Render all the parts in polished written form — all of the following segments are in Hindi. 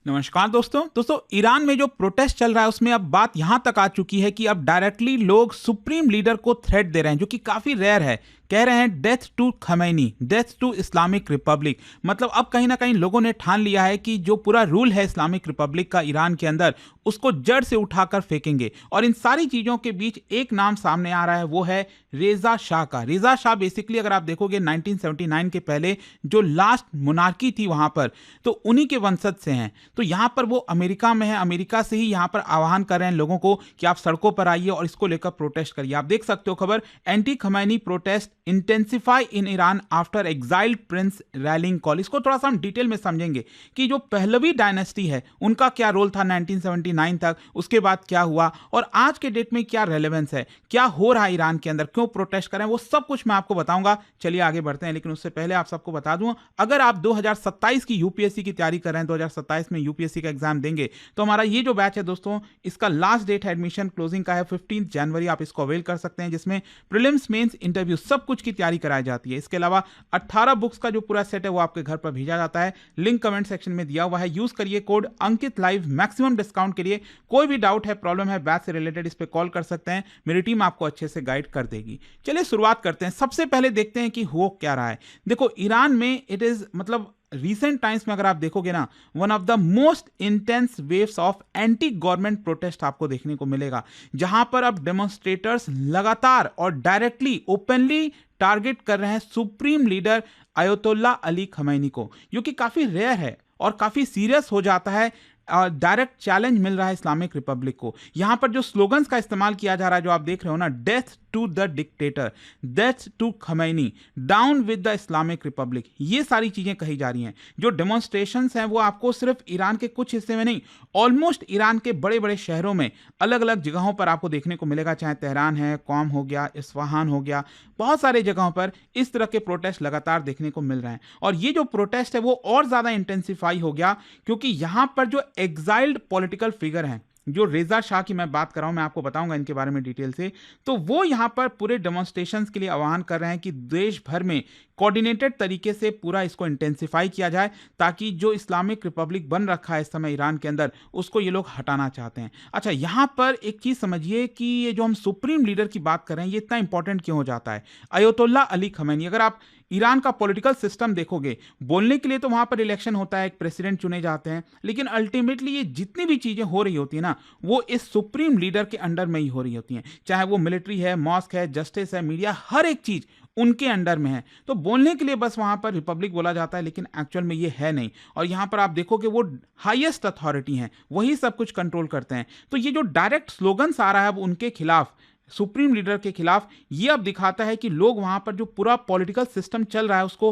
नमस्कार दोस्तों ईरान में जो प्रोटेस्ट चल रहा है उसमें अब बात यहां तक आ चुकी है कि अब डायरेक्टली लोग सुप्रीम लीडर को थ्रेट दे रहे हैं, जो कि काफी रेयर है। कह रहे हैं death to Khamenei, death to Islamic republic. मतलब अब कहीं ना कहीं लोगों ने ठान लिया है कि जो पूरा रूल है इस्लामिक रिपब्लिक का ईरान के अंदर, उसको जड़ से उठाकर फेंकेंगे। और इन सारी चीजों के बीच एक नाम सामने आ रहा है, वो है रेजा शाह का। रेजा शाह बेसिकली अगर आप देखोगे 1979 के पहले जो लास्ट मोनार्की थी वहां पर, तो उन्हीं के वंशज से हैं। तो यहां पर वो अमेरिका में है, अमेरिका से ही यहां पर आह्वान कर रहे हैं लोगों को कि आप सड़कों पर आइए और इसको लेकर प्रोटेस्ट करिए। आप देख सकते हो खबर, anti Khamenei protest intensify in Iran after exiled prince rallying call. इसको थोड़ा सा हम डिटेल में समझेंगे कि जो पहलवी डायनेस्टी है उनका क्या रोल था 1979 तक, उसके बाद क्या हुआ और आज के डेट में क्या रेलेवेंस है, क्या हो रहा है ईरान के अंदर, क्यों प्रोटेस्ट करें, वो सब कुछ मैं आपको बताऊंगा। चलिए आगे बढ़ते हैं, लेकिन उससे पहले आप सबको बता दूं, अगर आप 2027 की यूपीएससी की तैयारी कर रहे हैं, 2027 में यूपीएससी का एग्जाम देंगे, तो हमारा ये जो बैच है दोस्तों, इसका लास्ट डेट है एडमिशन क्लोजिंग का है 15 जनवरी। आप इसको अवेल कर सकते हैं, जिसमें प्रीलिम्स मेंस इंटरव्यू सब कुछ की तैयारी कराई जाती है। इसके अलावा 18 बुक्स का जो पूरा सेट है वो आपके घर पर भेजा जाता है। लिंक कमेंट सेक्शन में दिया हुआ है, यूज करिए कोड अंकित लाइव मैक्सिमम डिस्काउंट के लिए। कोई भी डाउट है, प्रॉब्लम है बैच से रिलेटेड, इस पे कॉल कर सकते हैं, मेरी टीम आपको अच्छे से गाइड कर देगी। चलिए शुरुआत करते हैं। सबसे पहले देखते हैं कि हो क्या रहा है। देखो ईरान में इट इज मतलब रिसेंट टाइम्स में अगर आप देखोगे ना, one of the most intense waves of anti government protest आपको देखने को मिलेगा, जहां पर अब डेमोन्स्ट्रेटर्स लगातार और डायरेक्टली ओपनली टारगेट कर रहे हैं सुप्रीम लीडर अयतुल्ला अली खमैनी को, जो कि काफी रेयर है और काफी सीरियस हो जाता है। डायरेक्ट चैलेंज मिल रहा है इस्लामिक रिपब्लिक को। यहां पर जो स्लोगन्स का इस्तेमाल किया जा रहा है, जो आप देख रहे हो ना, death to the dictator, death to Khamenei, down with the Islamic republic, ये सारी चीजें कही जा रही हैं। जो डेमोन्स्ट्रेशंस हैं वो आपको सिर्फ ईरान के कुछ हिस्से में नहीं, ऑलमोस्ट ईरान के बड़े बड़े शहरों में अलग अलग जगहों पर आपको देखने को मिलेगा। चाहे तेहरान है, कौम हो गया, इस्फहान हो गया, बहुत सारे जगहों पर इस तरह के प्रोटेस्ट लगातार देखने को मिल रहे हैं। और ये जो प्रोटेस्ट है वो और ज्यादा इंटेंसिफाई हो गया, क्योंकि यहां पर जो एग्जाइल्ड पॉलिटिकल फिगर हैं, जो रेजा शाह की मैं बात कर रहा हूं, मैं आपको बताऊंगा इनके बारे में डिटेल से, तो वो यहां पर पूरे डेमोन्स्ट्रेशंस के लिए आह्वान कर रहे हैं कि देश भर में कोऑर्डिनेटेड तरीके से पूरा इसको इंटेंसिफाई किया जाए, ताकि जो इस्लामिक रिपब्लिक बन रखा है इस समय ईरान के अंदर, उसको ये लोग हटाना चाहते हैं। अच्छा, यहां पर एक चीज समझिए कि ये जो हम सुप्रीम लीडर की बात कर रहे हैं, ये इतना इंपॉर्टेंट क्यों हो जाता है। अयतुल्ला अली खमैनी, अगर आप ईरान का पॉलिटिकल सिस्टम देखोगे, बोलने के लिए तो वहां पर इलेक्शन होता है, एक प्रेसिडेंट चुने जाते हैं, लेकिन अल्टीमेटली ये जितनी भी चीजें हो रही होती है ना, वो इस सुप्रीम लीडर के अंडर में ही हो रही होती हैं। चाहे वो मिलिट्री है, मॉस्क है, जस्टिस है, मीडिया, हर एक चीज उनके अंडर में है। तो बोलने के लिए बस वहां पर रिपब्लिक बोला जाता है, लेकिन एक्चुअल में ये है नहीं। और यहां पर आप देखोगे वो हाईएस्ट अथॉरिटी हैं, वही सब कुछ कंट्रोल करते हैं। तो ये जो डायरेक्ट स्लोगन्स आ रहा है अब उनके खिलाफ, सुप्रीम लीडर के खिलाफ, ये अब दिखाता है कि लोग वहां पर जो पूरा पॉलिटिकल सिस्टम चल रहा है उसको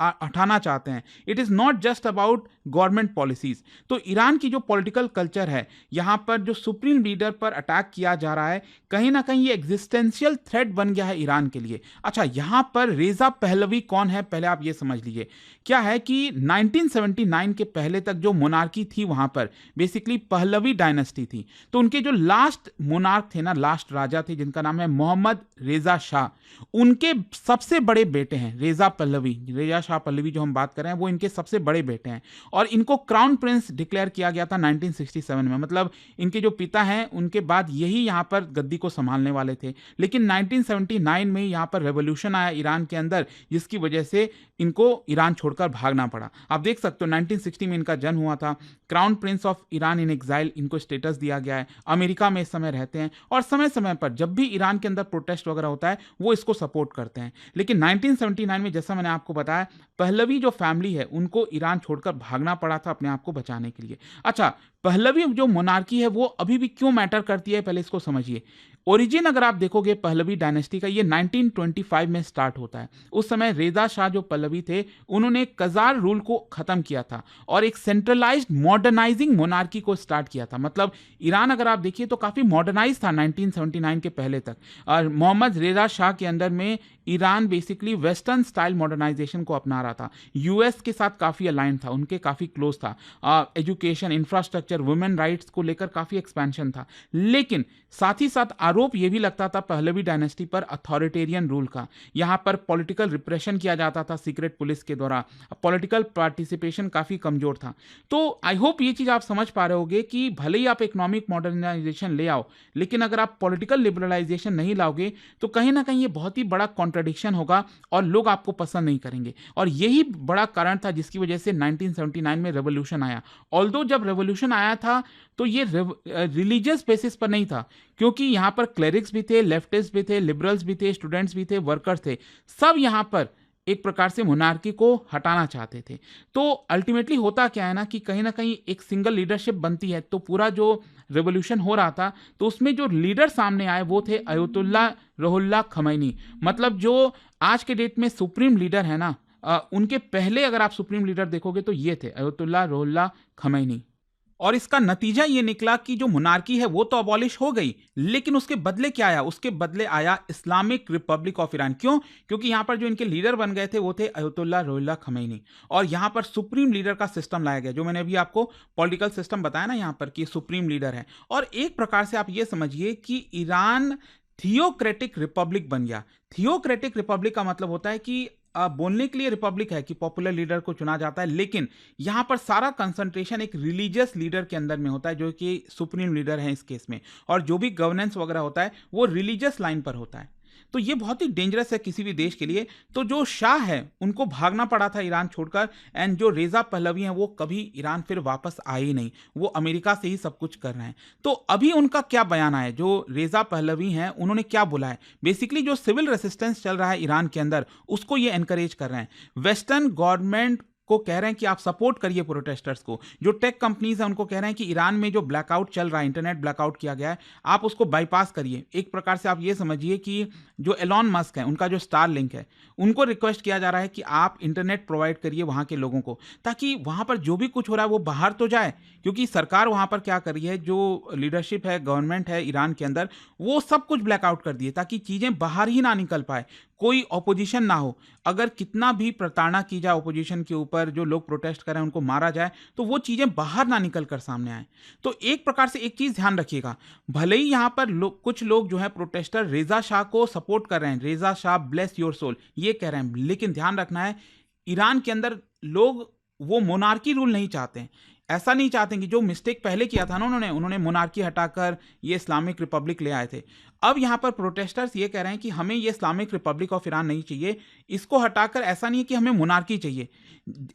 हटाना चाहते हैं। It is not just about government policies. तो ईरान की जो पॉलिटिकल कल्चर है, यहां पर जो सुप्रीम लीडर पर अटैक किया जा रहा है, कहीं ना कहीं ये एग्जिस्टेंशियल थ्रेट बन गया है ईरान के लिए। अच्छा, यहां पर रेजा पहलवी कौन है, पहले आप ये समझ लीजिए। क्या है कि 1979 के पहले तक जो मोनार्की थी वहां पर बेसिकली पहलवी डायनेस्टी थी। तो उनके जो लास्ट मोनार्क थे ना, लास्ट राजा थे, जिनका नाम है मोहम्मद रेजा शाह, उनके सबसे बड़े बेटे हैं रेजा पहलवी। रेजा शाह पहलवी जो हम बात कर रहे हैं वो इनके सबसे बड़े बेटे हैं, और इनको क्राउन प्रिंस डिक्लेयर किया गया था 1967 में। मतलब इनके जो पिता हैं उनके बाद यही यहां पर गद्दी को संभालने वाले थे, लेकिन 1979 में यहां पर रेवोल्यूशन आया ईरान के अंदर, जिसकी वजह से इनको ईरान छोड़कर भागना पड़ा। आप देख सकते हो 1960 में इनका जन्म हुआ था। Crown Prince of Iran in exile इनको स्टेटस दिया गया है, अमेरिका में इस समय रहते हैं, और समय समय पर जब भी ईरान के अंदर प्रोटेस्ट वगैरह होता है वो इसको सपोर्ट करते हैं। लेकिन 1979 में, जैसा मैंने आपको बताया, पहलवी जो फैमिली है उनको ईरान छोड़कर भागना पड़ा था अपने आप को बचाने के लिए। अच्छा, पहलवी जो मोनार्की है वो अभी भी क्यों मैटर करती है, पहले इसको समझिए। ओरिजिन अगर आप देखोगे पहलवी डायनेस्टी का, ये 1925 में स्टार्ट होता है। उस समय रेजा शाह जो पहलवी थे, उन्होंने कजार रूल को खत्म किया था और एक सेंट्रलाइज्ड मॉडर्नाइजिंग मोनार्की को स्टार्ट किया था। मतलब ईरान अगर आप देखिए तो काफी मॉडर्नाइज था 1979 के पहले तक। और मोहम्मद रेजा शाह के अंदर में Iran basically western style modernisation को अपना रहा था, यूएस के साथ काफी अलाइन था, उनके काफी क्लोज था, एजुकेशन, इंफ्रास्ट्रक्चर, वुमेन राइट्स को लेकर काफी एक्सपेंशन था। लेकिन साथ ही साथ आरोप ये भी लगता था पहलवी डायनेस्टी पर अथॉरिटेरियन रूल का। यहाँ पर पॉलिटिकल रिप्रेशन किया जाता था सीक्रेट पुलिस के द्वारा, पॉलिटिकल पार्टिसिपेशन काफ़ी कमज़ोर था। तो आई होप ये चीज़ आप समझ पा रहे होगे कि भले ही आप इकोनॉमिक मॉडर्नाइजेशन ले आओ, लेकिन अगर आप पॉलिटिकल लिबरलाइजेशन नहीं लाओगे तो कहीं ना कहीं ये बहुत ही बड़ा कॉन्ट्रडिक्शन होगा और लोग आपको पसंद नहीं करेंगे। और यही बड़ा कारण था जिसकी वजह से 1979 में रेवोल्यूशन आया। ऑल्दो जब रेवोल्यूशन आया था तो ये रिलीजियस बेसिस पर नहीं था, क्योंकि यहाँ पर क्लेरिक्स भी थे, लेफ्टिस्ट भी थे, लिबरल्स भी थे, स्टूडेंट्स भी थे, वर्कर्स थे, सब यहाँ पर एक प्रकार से मोनार्की को हटाना चाहते थे। तो अल्टीमेटली होता क्या है ना कहीं एक सिंगल लीडरशिप बनती है। तो पूरा जो रेवोल्यूशन हो रहा था तो उसमें जो लीडर सामने आए वो थे अयतुल्ला रुहुल्लाह खमैनी। मतलब जो आज के डेट में सुप्रीम लीडर है ना, उनके पहले अगर आप सुप्रीम लीडर देखोगे तो ये थे अयतुल्ला रुहुल्लाह खमैनी। और इसका नतीजा ये निकला कि जो मोनार्की है वो तो अबॉलिश हो गई, लेकिन उसके बदले क्या आया? उसके बदले आया इस्लामिक रिपब्लिक ऑफ ईरान। क्यों? क्योंकि यहां पर जो इनके लीडर बन गए थे वो थे अयतुल्ला रुहुल्लाह खमैनी, और यहां पर सुप्रीम लीडर का सिस्टम लाया गया। जो मैंने अभी आपको पॉलिटिकल सिस्टम बताया ना यहां पर कि सुप्रीम लीडर है, और एक प्रकार से आप ये समझिए कि ईरान थियोक्रेटिक रिपब्लिक बन गया। थियोक्रेटिक रिपब्लिक का मतलब होता है कि बोलने के लिए रिपब्लिक है कि पॉपुलर लीडर को चुना जाता है, लेकिन यहां पर सारा कंसंट्रेशन एक रिलीजियस लीडर के अंदर में होता है जो कि सुप्रीम लीडर है इस केस में, और जो भी गवर्नेंस वगैरह होता है वो रिलीजियस लाइन पर होता है। तो ये बहुत ही डेंजरस है किसी भी देश के लिए। तो जो शाह है उनको भागना पड़ा था ईरान छोड़कर, एंड जो रेजा पहलवी हैं वो कभी ईरान फिर वापस आए ही नहीं, वो अमेरिका से ही सब कुछ कर रहे हैं। तो अभी उनका क्या बयान है, जो रेजा पहलवी हैं उन्होंने क्या बोला है? बेसिकली जो सिविल रेसिस्टेंस चल रहा है ईरान के अंदर उसको ये एनकरेज कर रहे हैं। वेस्टर्न गवर्नमेंट को कह रहे हैं कि आप सपोर्ट करिए प्रोटेस्टर्स को। जो टेक कंपनीज हैं उनको कह रहे हैं कि ईरान में जो ब्लैकआउट चल रहा है, इंटरनेट ब्लैकआउट किया गया है, आप उसको बाईपास करिए। एक प्रकार से आप ये समझिए कि जो एलॉन मस्क है उनका जो स्टार लिंक है उनको रिक्वेस्ट किया जा रहा है कि आप इंटरनेट प्रोवाइड करिए वहाँ के लोगों को, ताकि वहाँ पर जो भी कुछ हो रहा है वो बाहर तो जाए। क्योंकि सरकार वहाँ पर क्या कर रही है, जो लीडरशिप है, गवर्नमेंट है ईरान के अंदर, वो सब कुछ ब्लैकआउट कर दिए ताकि चीज़ें बाहर ही ना निकल पाए, कोई ऑपोजिशन ना हो। अगर कितना भी प्रताड़ना की जाए ऑपोजिशन के ऊपर, जो लोग प्रोटेस्ट कर रहे हैं उनको मारा जाए, तो वो चीज़ें बाहर ना निकल कर सामने आए। तो एक प्रकार से एक चीज़ ध्यान रखिएगा, भले ही यहाँ पर कुछ लोग जो है प्रोटेस्टर रेजा शाह को सपोर्ट कर रहे हैं, रेजा शाह ब्लेस योर सोल ये कह रहे हैं, लेकिन ध्यान रखना है ईरान के अंदर लोग वो मोनार्की रूल नहीं चाहते हैं। ऐसा नहीं चाहते कि जो मिस्टेक पहले किया था ना उन्होंने मोनार्की हटाकर ये इस्लामिक रिपब्लिक ले आए थे। अब यहाँ पर प्रोटेस्टर्स ये कह रहे हैं कि हमें ये इस्लामिक रिपब्लिक ऑफ ईरान नहीं चाहिए, इसको हटाकर ऐसा नहीं है कि हमें मोनार्की चाहिए,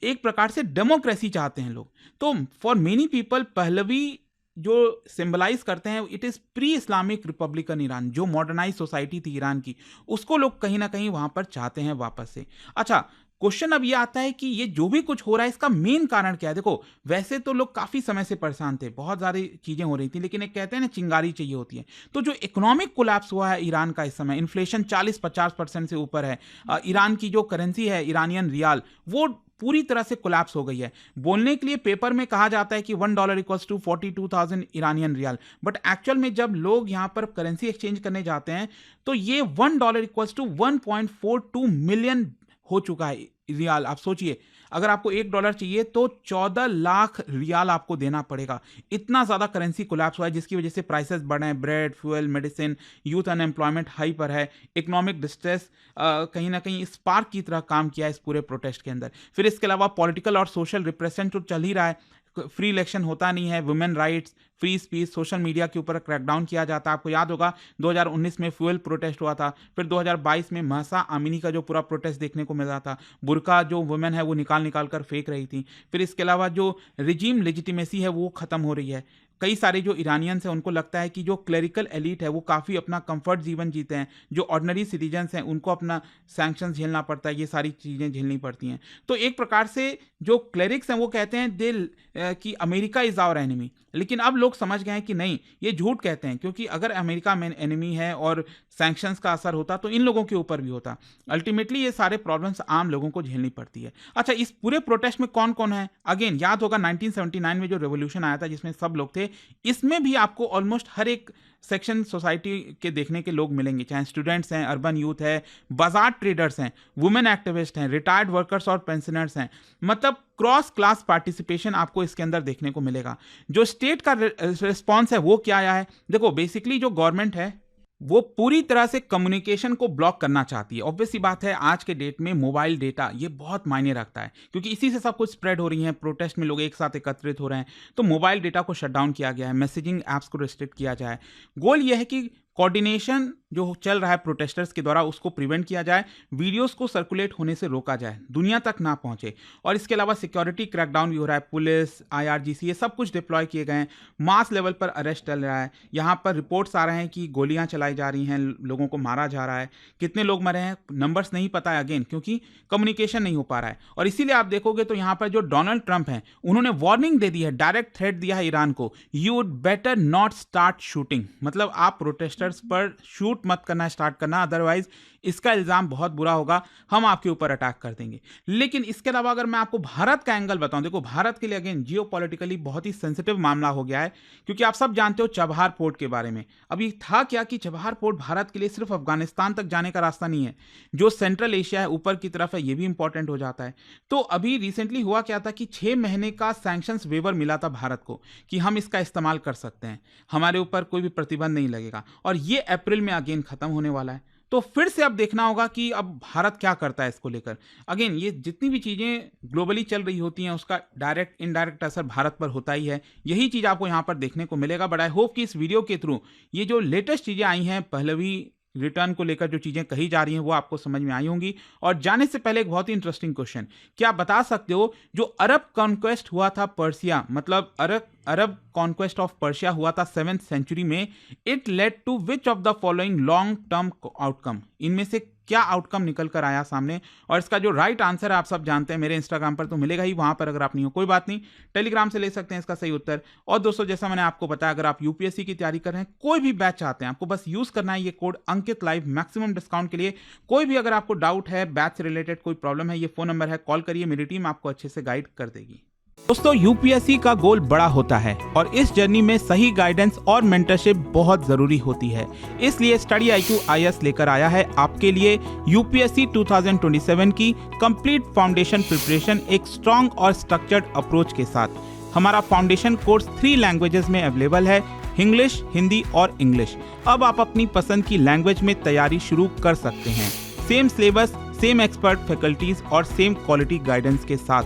एक प्रकार से डेमोक्रेसी चाहते हैं लोग। तो फॉर मेनी पीपल पहलवी जो सिंबलाइज करते हैं it is pre Islamic Republican Iran, जो मॉडर्नाइज सोसाइटी थी ईरान की, उसको लोग कहीं ना कहीं वहाँ पर चाहते हैं वापस से। अच्छा, क्वेश्चन अब ये आता है कि ये जो भी कुछ हो रहा है इसका मेन कारण क्या है? देखो, वैसे तो लोग काफ़ी समय से परेशान थे, बहुत सारी चीज़ें हो रही थी, लेकिन एक कहते हैं ना चिंगारी चाहिए होती है। तो जो इकोनॉमिक कोलैप्स हुआ है ईरान का इस समय, इन्फ्लेशन 40-50% से ऊपर है, ईरान की जो करेंसी है ईरानियन रियाल वो पूरी तरह से कोलैप्स हो गई है। बोलने के लिए पेपर में कहा जाता है कि $1 equals to 42,000 Iranian rial, but actual में जब लोग यहाँ पर करेंसी एक्सचेंज करने जाते हैं तो ये $1 इक्वल्स टू 1.42 मिलियन हो चुका है रियाल। आप सोचिए, अगर आपको $1 चाहिए तो 14 लाख रियाल आपको देना पड़ेगा। इतना ज़्यादा करेंसी कोलैप्स हुआ है, जिसकी वजह से प्राइसेस बढ़े हैं, bread, fuel, medicine, youth unemployment high पर है, इकोनॉमिक डिस्ट्रेस कहीं ना कहीं स्पार्क की तरह काम किया है इस पूरे प्रोटेस्ट के अंदर। फिर इसके अलावा पॉलिटिकल और सोशल रिप्रेशन तो चल ही रहा है, फ्री इलेक्शन होता नहीं है, women rights, free speech, social media के ऊपर क्रैकडाउन किया जाता है। आपको याद होगा 2019 में फ्यूल प्रोटेस्ट हुआ था, फिर 2022 में महसा अमीनी का जो पूरा प्रोटेस्ट देखने को मिल रहा था, बुर्का जो वुमेन है वो निकाल कर फेंक रही थी। फिर इसके अलावा जो रिजीम लेजिटिमेसी है वो ख़त्म हो रही है। कई सारे जो ईरानियंस हैं उनको लगता है कि जो क्लेरिकल एलिट है वो काफ़ी अपना कंफर्ट जीवन जीते हैं, जो ऑर्डिनरी सिटीजन्स हैं उनको अपना सैंक्शन झेलना पड़ता है, ये सारी चीज़ें झेलनी पड़ती हैं। तो एक प्रकार से जो क्लेरिक्स हैं वो कहते हैं दिल कि अमेरिका इज़ आवर एनिमी, लेकिन अब लोग समझ गए हैं कि नहीं, ये झूठ कहते हैं, क्योंकि अगर अमेरिका में एनिमी है और सैंक्शंस का असर होता तो इन लोगों के ऊपर भी होता। अल्टीमेटली ये सारे प्रॉब्लम्स आम लोगों को झेलनी पड़ती है। अच्छा, इस पूरे प्रोटेस्ट में कौन कौन है? अगेन याद होगा 1979 में जो रेवोल्यूशन आया था जिसमें सब लोग थे, इसमें भी आपको ऑलमोस्ट हर एक सेक्शन सोसाइटी के देखने के लोग मिलेंगे, चाहे स्टूडेंट्स हैं, अर्बन यूथ है, बाजार ट्रेडर्स हैं, वुमेन एक्टिविस्ट हैं, रिटायर्ड वर्कर्स और पेंशनर्स हैं। मतलब क्रॉस क्लास पार्टिसिपेशन आपको इसके अंदर देखने को मिलेगा। जो स्टेट का रिस्पॉन्स है वो क्या आया है? देखो, बेसिकली जो गवर्नमेंट है वो पूरी तरह से कम्युनिकेशन को ब्लॉक करना चाहती है। ऑब्वियस सी बात है, आज के डेट में मोबाइल डेटा ये बहुत मायने रखता है, क्योंकि इसी से सब कुछ स्प्रेड हो रही है। प्रोटेस्ट में लोग एक साथ एकत्रित हो रहे हैं, तो मोबाइल डेटा को शट डाउन किया गया है, मैसेजिंग ऐप्स को रिस्ट्रिक्ट किया जाए। गोल ये है कि कोऑर्डिनेशन जो चल रहा है प्रोटेस्टर्स के द्वारा उसको प्रिवेंट किया जाए, वीडियोस को सर्कुलेट होने से रोका जाए, दुनिया तक ना पहुंचे। और इसके अलावा सिक्योरिटी क्रैकडाउन भी हो रहा है, पुलिस, IRGC ये सब कुछ डिप्लॉय किए गए हैं, मास लेवल पर अरेस्ट चल रहा है। यहाँ पर रिपोर्ट्स आ रहे हैं कि गोलियां चलाई जा रही हैं, लोगों को मारा जा रहा है। कितने लोग मरे हैं नंबर्स नहीं पता है, अगेन क्योंकि कम्युनिकेशन नहीं हो पा रहा है। और इसीलिए आप देखोगे तो यहाँ पर जो डोनाल्ड ट्रंप हैं उन्होंने वार्निंग दे दी है, डायरेक्ट थ्रेट दिया है ईरान को, you would better not start shooting. मतलब आप प्रोटेस्टर्स पर शूट मत करना स्टार्ट करना, अदरवाइज इसका इल्जाम बहुत बुरा होगा, हम आपके ऊपर अटैक कर देंगे। लेकिन इसके अलावा अगर मैं आपको भारत का एंगल बताऊं, देखो भारत के लिए अगेन जियोपॉलिटिकली बहुत ही सेंसिटिव मामला हो गया है, क्योंकि आप सब जानते हो चबहार पोर्ट के बारे में। अभी था क्या कि चबहार पोर्ट भारत के लिए सिर्फ अफगानिस्तान तक जाने का रास्ता नहीं है, जो सेंट्रल एशिया है ऊपर की तरफ है, ये भी इंपॉर्टेंट हो जाता है। तो अभी रिसेंटली हुआ क्या था कि 6 महीने का सैंक्शंस वेवर मिला था भारत को कि हम इसका इस्तेमाल कर सकते हैं, हमारे ऊपर कोई भी प्रतिबंध नहीं लगेगा, और ये अप्रैल में अगेन खत्म होने वाला है। तो फिर से अब देखना होगा कि अब भारत क्या करता है इसको लेकर। अगेन ये जितनी भी चीज़ें ग्लोबली चल रही होती हैं उसका डायरेक्ट इनडायरेक्ट असर भारत पर होता ही है, यही चीज़ आपको यहाँ पर देखने को मिलेगा। बट आई होप कि इस वीडियो के थ्रू ये जो लेटेस्ट चीज़ें आई हैं, पहलवी रिटर्न को लेकर जो चीज़ें कही जा रही हैं वो आपको समझ में आई होंगी। और जाने से पहले एक बहुत ही इंटरेस्टिंग क्वेश्चन, क्या आप बता सकते हो जो अरब कॉन्क्वेस्ट हुआ था पर्सिया, मतलब अरब कॉन्क्वेस्ट ऑफ पर्शिया हुआ था 7th सेंचुरी में, it led to which of the following long term outcome? इनमें से क्या आउटकम निकल कर आया सामने? और इसका जो राइट आंसर है आप सब जानते हैं, मेरे इंस्टाग्राम पर तो मिलेगा ही, वहां पर अगर आप नहीं हो कोई बात नहीं, टेलीग्राम से ले सकते हैं इसका सही उत्तर। और दोस्तों जैसा मैंने आपको बताया, अगर आप यूपीएससी की तैयारी कर रहे हैं, कोई भी बैच चाहते हैं, आपको बस यूज करना है ये कोड अंकित लाइव मैक्सिमम डिस्काउंट के लिए। कोई भी अगर आपको डाउट है, बैच से रिलेटेड कोई प्रॉब्लम है, ये फोन नंबर है, कॉल करिए, मेरी टीम आपको अच्छे से गाइड कर देगी। दोस्तों यूपीएससी का गोल बड़ा होता है और इस जर्नी में सही गाइडेंस और मेंटरशिप बहुत जरूरी होती है। इसलिए स्टडी IQ IS लेकर आया है आपके लिए यूपीएससी 2027 की कंप्लीट फाउंडेशन प्रिपरेशन, एक स्ट्रॉन्ग और स्ट्रक्चर्ड अप्रोच के साथ। हमारा फाउंडेशन कोर्स 3 लैंग्वेजेस में अवेलेबल है, इंग्लिश, हिंदी और इंग्लिश। अब आप अपनी पसंद की लैंग्वेज में तैयारी शुरू कर सकते हैं, same syllabus, same expert faculties और सेम क्वालिटी गाइडेंस के साथ।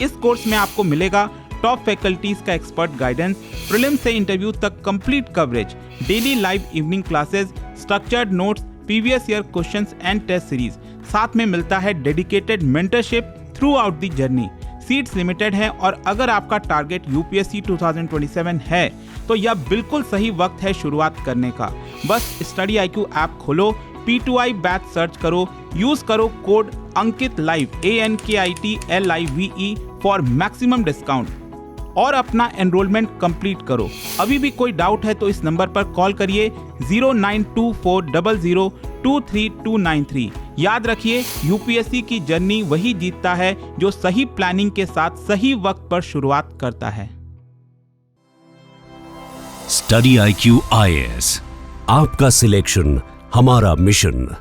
इस कोर्स में आपको मिलेगा टॉप फैकल्टीज का एक्सपर्ट गाइडेंस, प्रीलिम्स से इंटरव्यू तक complete coverage, daily live evening classes, structured notes, previous year questions and test series. साथ में मिलता है dedicated mentorship throughout the journey. Seats limited है और अगर आपका टारगेट यूपीएससी 2027 है तो यह बिल्कुल सही वक्त है शुरुआत करने का। बस स्टडी IQ ऐप खोलो, P2I बैच सर्च करो, यूज करो code Ankit live ANKITLIVE for maximum discount और अपना एनरोलमेंट कंप्लीट करो। अभी भी कोई डाउट है तो इस नंबर पर कॉल करिए 092400232393। याद रखिए, यूपीएससी की जर्नी वही जीतता है जो सही प्लानिंग के साथ सही वक्त पर शुरुआत करता है। स्टडी IQ IS, आपका सिलेक्शन हमारा मिशन।